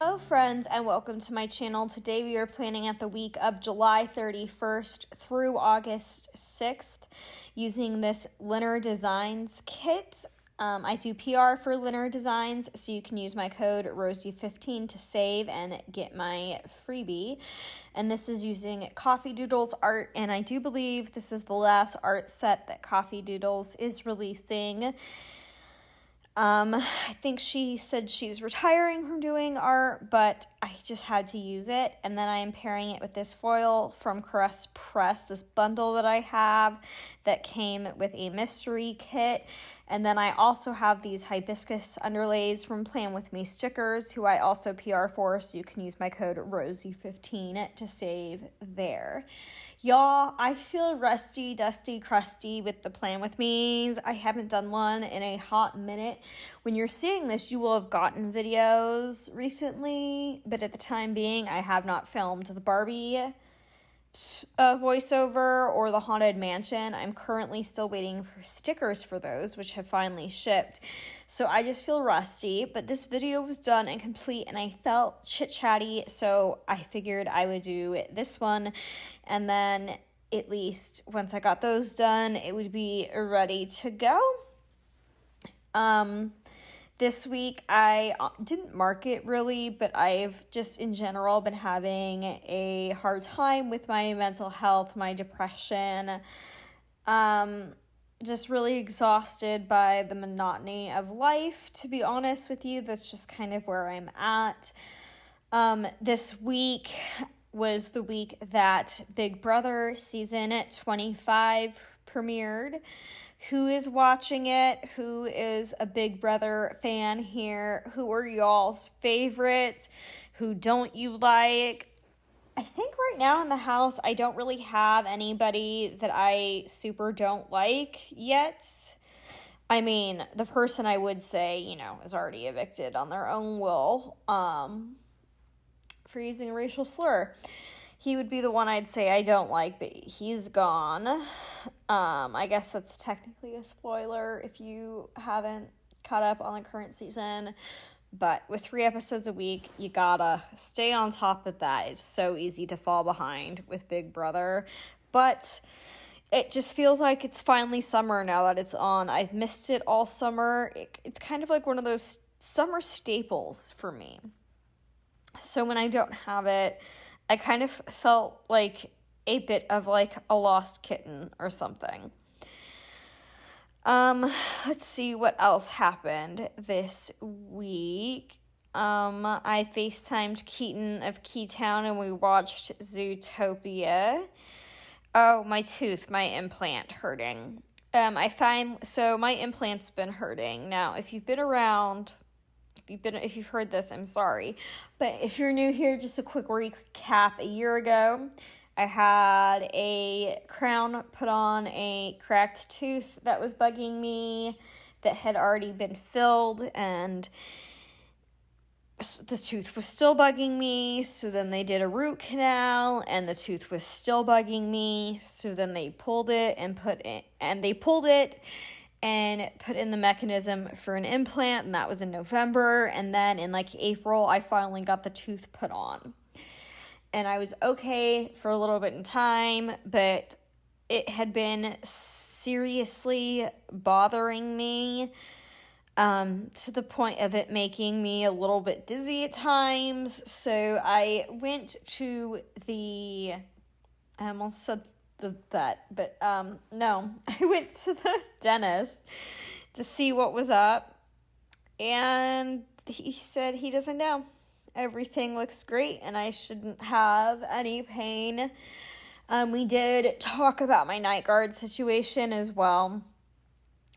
Hello friends and welcome to my channel. Today we are planning at the week of July 31st through August 6th using this Lynner Designs kit. I do PR for Lynner Designs, so you can use my code Rosey15 to save and get my freebie. And this is using Coffee Doodles art, and I do believe this is the last art set that Coffee Doodles is releasing. I think she said she's retiring from doing art, but I just had to use it. And then I am pairing it with this foil from Caress Press, this bundle that I have that came with a mystery kit. And then I also have these hibiscus underlays from PlanWithMeStickers, who I also PR for, so you can use my code Rosey15 to save there. Y'all, I feel rusty, dusty, crusty with the Plan With Me's. I haven't done one in a hot minute. When you're seeing this, you will have gotten videos recently, but at the time being, I have not filmed the Barbie voiceover or the Haunted Mansion. I'm currently still waiting for stickers for those, which have finally shipped. So I just feel rusty, but this video was done and complete and I felt chit-chatty, so I figured I would do this one, and then at least once I got those done, it would be ready to go. This week, I didn't mark it really, but I've just in general been having a hard time with my mental health, my depression, just really exhausted by the monotony of life, to be honest with you. That's just kind of where I'm at. This week was the week that Big Brother season 25 premiered. Who is watching it? Who is a Big Brother fan here? Who are y'all's favorites? Who don't you like? I think right now in the house, I don't really have anybody that I super don't like yet. I mean, the person I would say, is already evicted on their own will, for using a racial slur. He would be the one I'd say I don't like, but he's gone. I guess that's technically a spoiler if you haven't caught up on the current season. But with 3 episodes a week, you gotta stay on top of that. It's so easy to fall behind with Big Brother. But it just feels like it's finally summer now that it's on. I've missed it all summer. It's kind of like one of those summer staples for me. So when I don't have it, I kind of felt like a bit of like a lost kitten or something. Let's see what else happened this week. I FaceTimed Keaton of Keytown and we watched Zootopia. Oh, my tooth, my implant hurting. So my implant's been hurting. Now, if you've been around, if you've heard this, I'm sorry. But if you're new here, just a quick recap. A year ago, I had a crown put on a cracked tooth that was bugging me, that had already been filled, and the tooth was still bugging me. So then they did a root canal and the tooth was still bugging me. So then they pulled it and put in the mechanism for an implant, and that was in November. And then in like April, I finally got the tooth put on. And I was okay for a little bit in time, but it had been seriously bothering me to the point of it making me a little bit dizzy at times. So I went to I almost said the vet, but no, I went to the dentist to see what was up, and he said he doesn't know. Everything looks great and I shouldn't have any pain. We did talk about my night guard situation as well.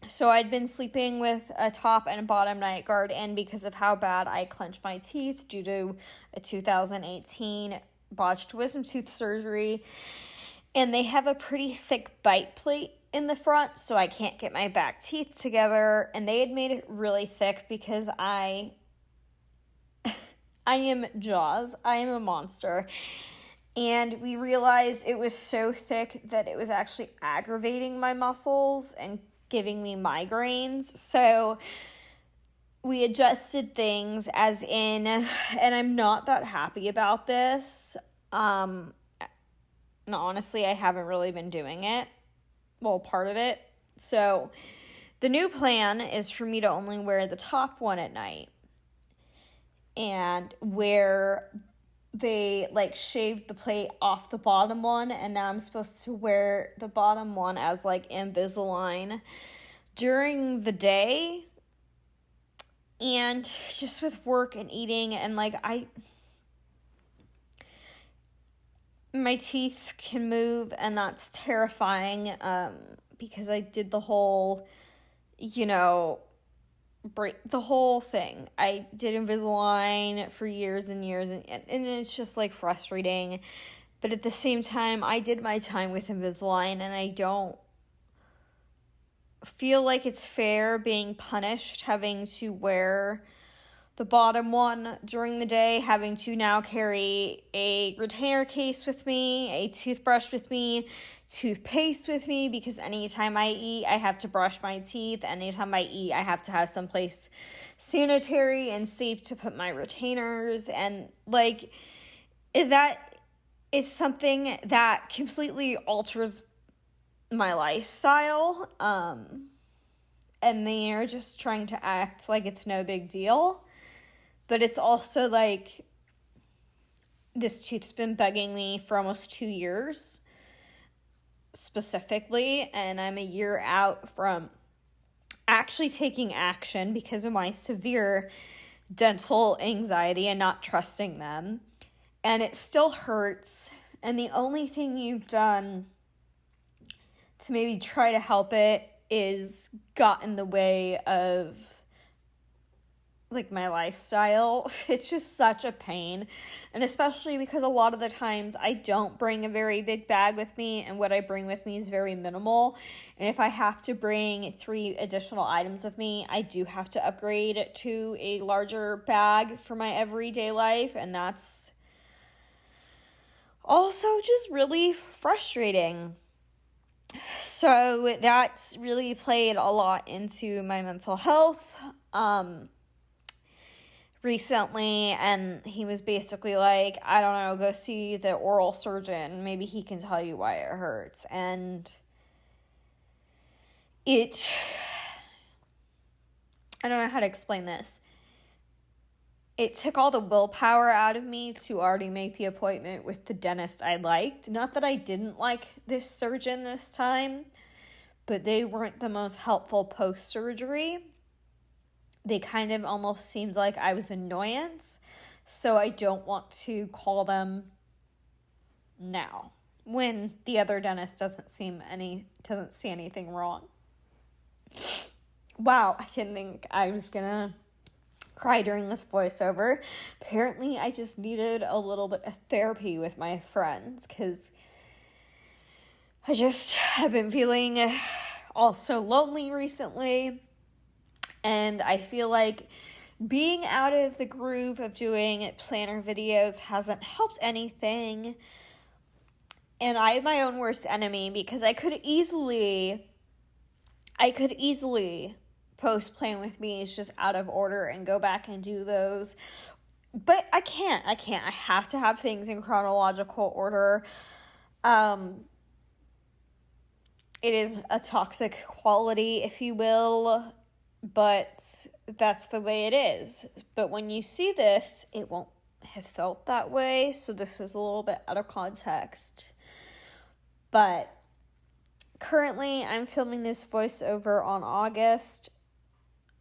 So I'd been sleeping with a top and a bottom night guard, and because of how bad I clenched my teeth due to a 2018 botched wisdom tooth surgery, and they have a pretty thick bite plate in the front, so I can't get my back teeth together, and they had made it really thick because I am Jaws. I am a monster. And we realized it was so thick that it was actually aggravating my muscles and giving me migraines. So we adjusted things as in, and I'm not that happy about this. And honestly, I haven't really been doing it. Well, part of it. So the new plan is for me to only wear the top one at night. And where they like shaved the plate off the bottom one, and now I'm supposed to wear the bottom one as like Invisalign during the day. And just with work and eating, and like my teeth can move, and that's terrifying, because I did the whole, break the whole thing. I did Invisalign for years and years, and it's just like frustrating. But at the same time, I did my time with Invisalign, and I don't feel like it's fair being punished having to wear the bottom one during the day, having to now carry a retainer case with me, a toothbrush with me, toothpaste with me, because anytime I eat, I have to brush my teeth. Anytime I eat, I have to have someplace sanitary and safe to put my retainers. And like, that is something that completely alters my lifestyle. And they are just trying to act like it's no big deal. But it's also like, this tooth's been bugging me for almost 2 years, specifically, and I'm a year out from actually taking action because of my severe dental anxiety and not trusting them. And it still hurts, and the only thing you've done to maybe try to help it is got in the way of like my lifestyle. It's just such a pain, and especially because a lot of the times I don't bring a very big bag with me, and what I bring with me is very minimal. And if I have to bring 3 additional items with me, I do have to upgrade to a larger bag for my everyday life, and that's also just really frustrating. So that's really played a lot into my mental health recently, and he was basically like, I don't know, go see the oral surgeon, maybe he can tell you why it hurts. And I don't know how to explain this. It took all the willpower out of me to already make the appointment with the dentist I liked. Not that I didn't like this surgeon this time, but they weren't the most helpful post-surgery. They kind of almost seemed like I was an annoyance, so I don't want to call them now when the other dentist doesn't see anything wrong. Wow, I didn't think I was gonna cry during this voiceover. Apparently, I just needed a little bit of therapy with my friends, because I just have been feeling also lonely recently. And I feel like being out of the groove of doing planner videos hasn't helped anything. And I am my own worst enemy, because I could easily post Plan With Me is just out of order and go back and do those. But I can't. I have to have things in chronological order. It is a toxic quality, if you will, but that's the way it is. But when you see this, it won't have felt that way, so this is a little bit out of context. But currently, I'm filming this voiceover on August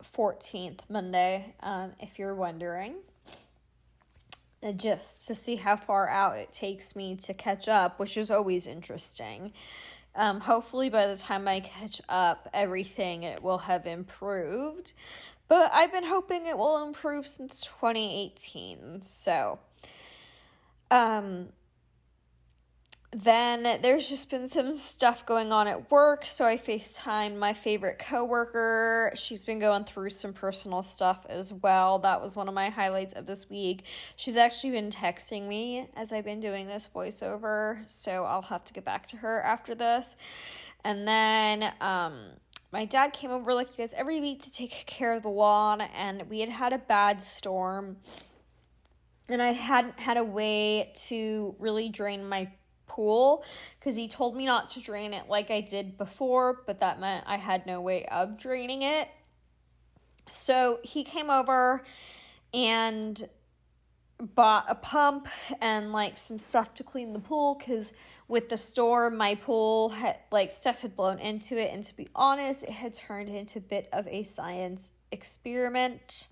14th, Monday, if you're wondering. Just to see how far out it takes me to catch up, which is always interesting. Hopefully by the time I catch up, everything it will have improved. But I've been hoping it will improve since 2018. So, then there's just been some stuff going on at work. So I FaceTimed my favorite coworker. She's been going through some personal stuff as well. That was one of my highlights of this week. She's actually been texting me as I've been doing this voiceover, so I'll have to get back to her after this. And then my dad came over like he does every week to take care of the lawn, and we had a bad storm, and I hadn't had a way to really drain my pool because he told me not to drain it like I did before, but that meant I had no way of draining it. So he came over and bought a pump and like some stuff to clean the pool, because with the storm my pool had like stuff had blown into it, and to be honest, it had turned into a bit of a science experiment.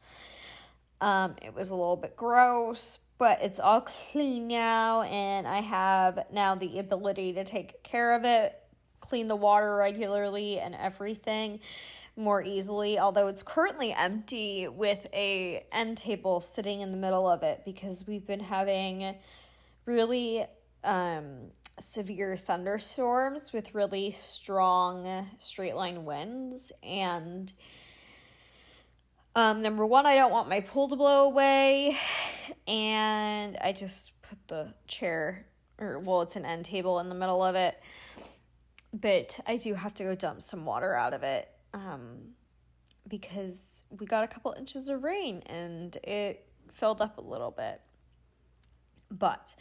It was a little bit gross, but it's all clean now, and I have now the ability to take care of it, clean the water regularly and everything more easily, although it's currently empty with a end table sitting in the middle of it because we've been having really severe thunderstorms with really strong straight line winds, and number one, I don't want my pool to blow away, and I just put the chair, it's an end table in the middle of it, but I do have to go dump some water out of it, because we got a couple inches of rain, and it filled up a little bit. But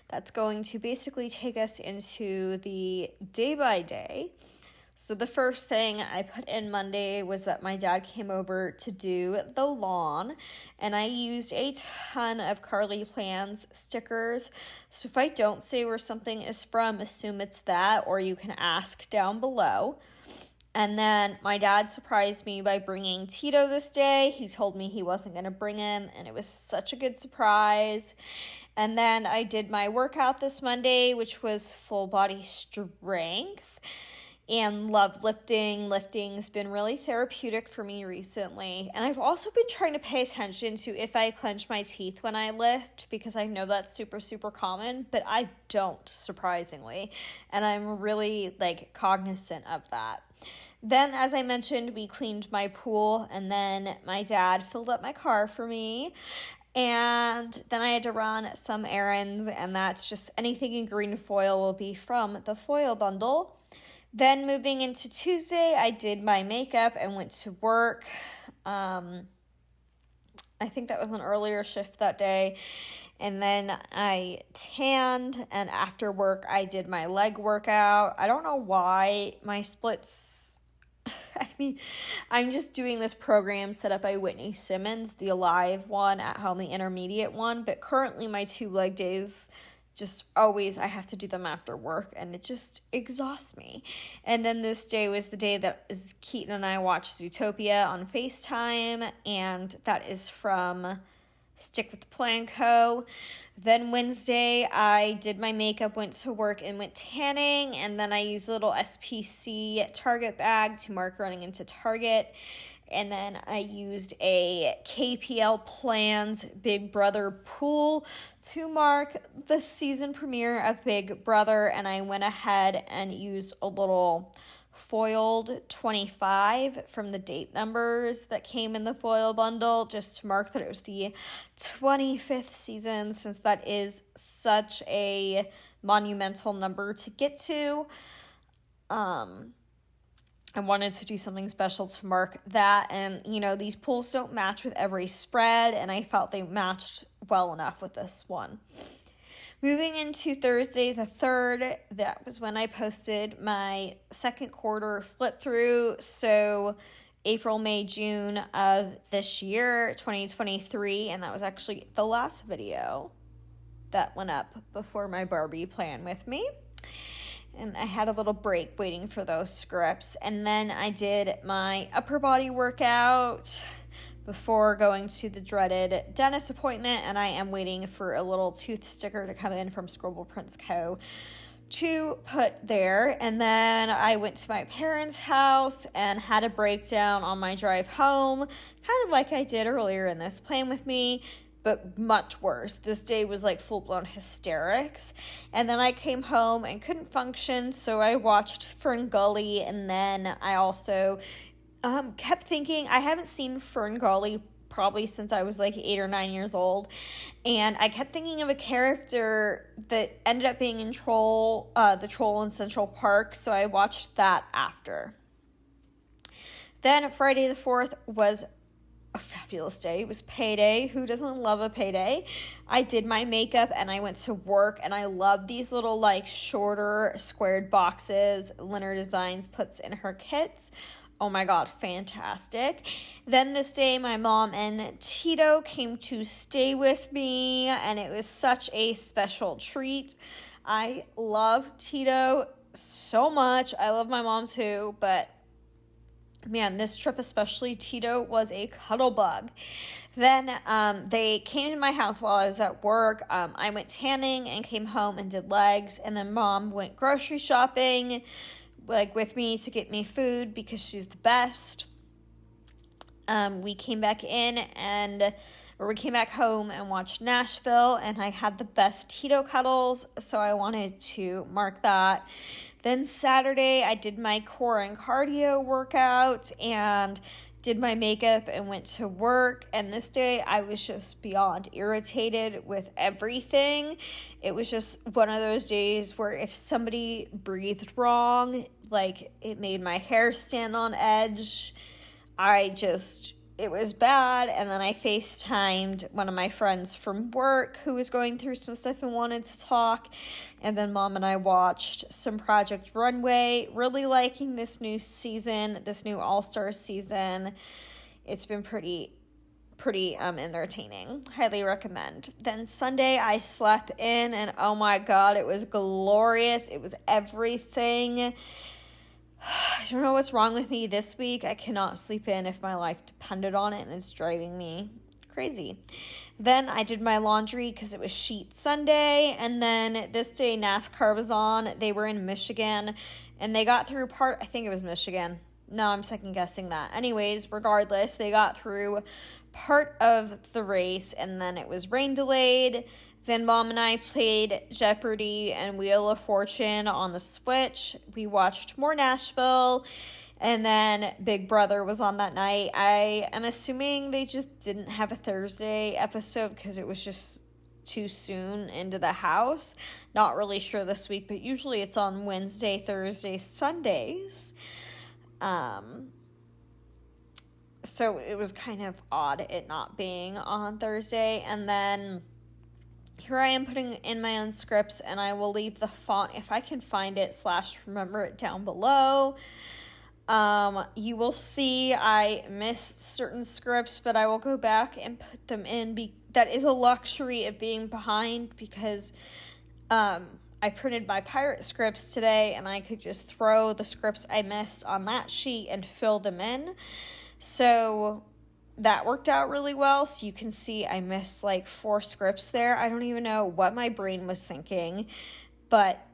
that's going to basically take us into the day by day. So the first thing I put in Monday was that my dad came over to do the lawn, and I used a ton of RoseyPlans stickers. So if I don't say where something is from, assume it's that, or you can ask down below. And then my dad surprised me by bringing Tito this day. He told me he wasn't going to bring him, and it was such a good surprise. And then I did my workout this Monday, which was full body strength. And love lifting. Lifting's been really therapeutic for me recently. And I've also been trying to pay attention to if I clench my teeth when I lift, because I know that's super, super common, but I don't, surprisingly. And I'm really cognizant of that. Then, as I mentioned, we cleaned my pool, and then my dad filled up my car for me. And then I had to run some errands, and that's just anything in green foil will be from the foil bundle. Then moving into Tuesday, I did my makeup and went to work. I think that was an earlier shift that day. And then I tanned, and after work, I did my leg workout. I don't know why my splits, I'm just doing this program set up by Whitney Simmons, the Alive one, At Home, the intermediate one. But currently my 2 leg days, just always, I have to do them after work, and it just exhausts me. And then this day was the day that Keaton and I watched Zootopia on FaceTime, and that is from Stick with the Plan Co. Then Wednesday, I did my makeup, went to work, and went tanning, and then I used a little SPC Target bag to mark running into Target. And then I used a KPL Plans Big Brother pool to mark the season premiere of Big Brother. And I went ahead and used a little foiled 25 from the date numbers that came in the foil bundle, just to mark that it was the 25th season, since that is such a monumental number to get to. I wanted to do something special to mark that, and these pools don't match with every spread, and I felt they matched well enough with this one. Moving into Thursday the 3rd, that was when I posted my second quarter flip through, so April, May, June of this year, 2023, and that was actually the last video that went up before my Barbie Plan With Me. And I had a little break waiting for those scripts. And then I did my upper body workout before going to the dreaded dentist appointment. And I am waiting for a little tooth sticker to come in from Scribble Prints Co. to put there. And then I went to my parents' house and had a breakdown on my drive home, kind of like I did earlier in this Plan With Me, but much worse. This day was full-blown hysterics. And then I came home and couldn't function, so I watched Fern Gully, and then I also kept thinking, I haven't seen Fern Gully probably since I was 8 or 9 years old, and I kept thinking of a character that ended up being in the Troll in Central Park, so I watched that after. Then Friday the 4th was a fabulous day. It was payday. Who doesn't love a payday? I did my makeup and I went to work, and I love these little like shorter squared boxes Lynner Designs puts in her kits. Oh my God, fantastic. Then this day, my mom and Tito came to stay with me, and it was such a special treat. I love Tito so much. I love my mom too, but man, this trip especially, Tito was a cuddle bug. Then they came to my house while I was at work. I went tanning and came home and did legs, and then mom went grocery shopping like with me to get me food because she's the best. We came back home and watched Nashville, and I had the best Tito cuddles, so I wanted to mark that. Then Saturday, I did my core and cardio workout and did my makeup and went to work. And this day, I was just beyond irritated with everything. It was just one of those days where if somebody breathed wrong, like it made my hair stand on edge. It was bad. And then I FaceTimed one of my friends from work who was going through some stuff and wanted to talk. And then mom and I watched some Project Runway, really liking this new season, this new All-Star season. It's been pretty entertaining. Highly recommend. Then Sunday I slept in, and oh my God, it was glorious. It was everything. I don't know what's wrong with me this week. I cannot sleep in if my life depended on it, and it's driving me crazy. Then I did my laundry because it was Sheet Sunday, and then this day NASCAR was on. They were in Michigan, and they got through I think it was Michigan. No, I'm second guessing that. Anyways, regardless, they got through part of the race, and then it was rain delayed. Then mom and I played Jeopardy and Wheel of Fortune on the Switch. We watched more Nashville, and then Big Brother was on that night. I am assuming they just didn't have a Thursday episode because it was just too soon into the house. Not really sure this week, but usually it's on Wednesday, Thursday, Sundays. So it was kind of odd it not being on Thursday. And then here I am putting in my own scripts, and I will leave the font, if I can find it / remember it, down below. You will see I missed certain scripts, but I will go back and put them in. That is a luxury of being behind, because I printed my pirate scripts today, and I could just throw the scripts I missed on that sheet and fill them in. So that worked out really well. So you can see I missed like 4 scripts there. I don't even know what my brain was thinking, but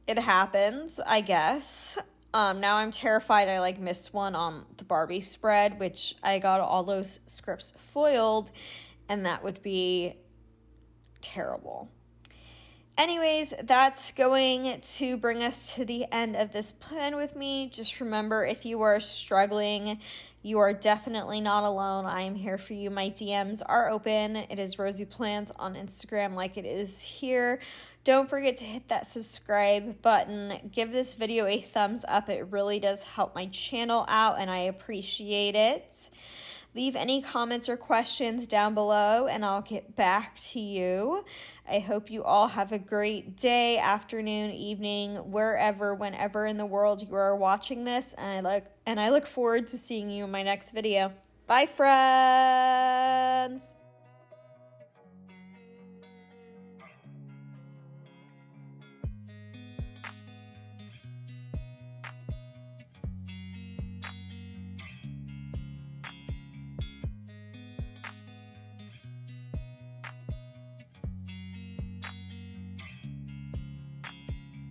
it happens, I guess. Now I'm terrified I missed one on the Barbie spread, which I got all those scripts foiled, and that would be terrible. Anyways, that's going to bring us to the end of this plan with me. Just remember, if you are struggling, you are definitely not alone. I am here for you. My DMs are open. It is RoseyPlans on Instagram like it is here. Don't forget to hit that subscribe button. Give this video a thumbs up. It really does help my channel out, and I appreciate it. Leave any comments or questions down below, and I'll get back to you. I hope you all have a great day, afternoon, evening, wherever, whenever in the world you are watching this, and I look forward to seeing you in my next video. Bye, friends!